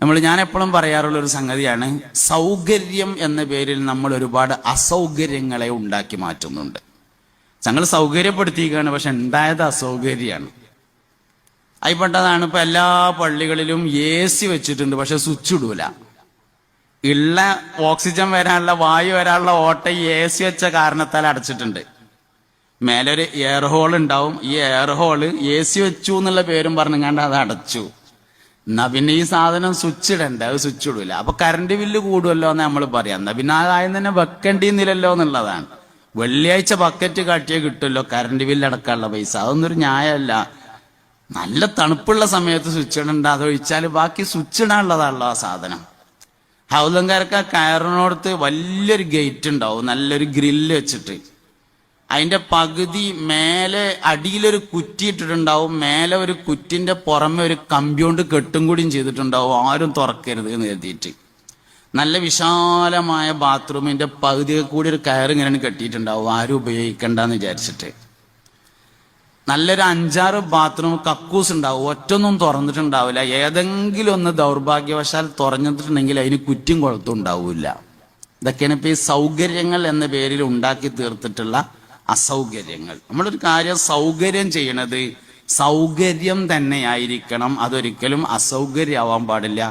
ഞാൻ എപ്പോഴും പറയാറുള്ള ഒരു സംഗതിയാണ്, സൗകര്യം എന്ന പേരിൽ നമ്മൾ ഒരുപാട് അസൗകര്യങ്ങളെ ഉണ്ടാക്കി മാറ്റുന്നുണ്ട്. ഞങ്ങൾ സൗകര്യപ്പെടുത്തിയിരിക്കുകയാണ്, പക്ഷെ ഉണ്ടായത് അസൗകര്യമാണ്. ആയിപ്പെട്ടതാണ് ഇപ്പൊ എല്ലാ പള്ളികളിലും AC വെച്ചിട്ടുണ്ട്, പക്ഷെ സ്വിച്ച് ഇടൂല. ഉള്ള ഓക്സിജൻ വരാനുള്ള, വായു വരാനുള്ള ഓട്ട AC വെച്ച കാരണത്താൽ അടച്ചിട്ടുണ്ട്. മേലെ ഒരു എയർ ഹോൾ ഉണ്ടാവും. ഈ എയർ ഹോള് AC വെച്ചു എന്നുള്ള പേരും പറഞ്ഞുകൊണ്ട് അത് അടച്ചു. എന്നാ പിന്നെ ഈ സാധനം സ്വിച്ച് ഇടണ്ടേ, അത് സ്വിച്ച് ഇടൂല. അപ്പൊ കറണ്ട് ബില്ല് കൂടുമല്ലോ എന്ന് നമ്മൾ പറയാം. എന്നാ പിന്നെ ആ കാര്യം തന്നെ വെക്കേണ്ടിന്നില്ലല്ലോ എന്നുള്ളതാണ്. വെള്ളിയാഴ്ച ബക്കറ്റ് കാട്ടിയേ കിട്ടുമല്ലോ കറണ്ട് ബില്ല് അടക്കാനുള്ള പൈസ. അതൊന്നൊരു ന്യായമല്ല. നല്ല തണുപ്പുള്ള സമയത്ത് സ്വിച്ച് ഇടണ്ട, അതൊഴിച്ചാൽ ബാക്കി സ്വിച്ച് ഇടാനുള്ളതാണല്ലോ ആ സാധനം. ഹൗലങ്കാർക്ക് കയറിനോടത്ത് വലിയൊരു ഗേറ്റ് ഉണ്ടാവും, നല്ലൊരു ഗ്രില്ല് വെച്ചിട്ട്. അതിന്റെ പകുതി മേലെ അടിയിലൊരു കുറ്റി ഇട്ടിട്ടുണ്ടാവും, മേലെ ഒരു കുറ്റിന്റെ പുറമെ ഒരു കമ്പിയോണ്ട് കെട്ടും കൂടിയും ചെയ്തിട്ടുണ്ടാവും, ആരും തുറക്കരുത് എന്ന് കരുതിയിട്ട്. നല്ല വിശാലമായ ബാത്റൂമിന്റെ പകുതി കൂടി ഒരു കയർ ഇങ്ങനെ കെട്ടിയിട്ടുണ്ടാവും, ആരും ഉപയോഗിക്കണ്ടെന്ന് വിചാരിച്ചിട്ട്. നല്ലൊരു 5-6 ബാത്റൂം കക്കൂസ് ഉണ്ടാവും, ഒറ്റൊന്നും തുറന്നിട്ടുണ്ടാവില്ല. ഏതെങ്കിലും ഒന്ന് ദൗർഭാഗ്യവശാൽ തുറന്നിട്ടുണ്ടെങ്കിൽ അതിന് കുറ്റിയും കുളത്തും ഉണ്ടാവില്ല. ഇതൊക്കെയാണ് ഇപ്പൊ ഈ സൗകര്യങ്ങൾ എന്ന പേരിൽ ഉണ്ടാക്കി തീർത്തിട്ടുള്ള അസൗകര്യങ്ങൾ. നമ്മളൊരു കാര്യം സൗകര്യം ചെയ്യണത് സൗകര്യം തന്നെയായിരിക്കണം, അതൊരിക്കലും അസൗകര്യമാവാൻ പാടില്ല.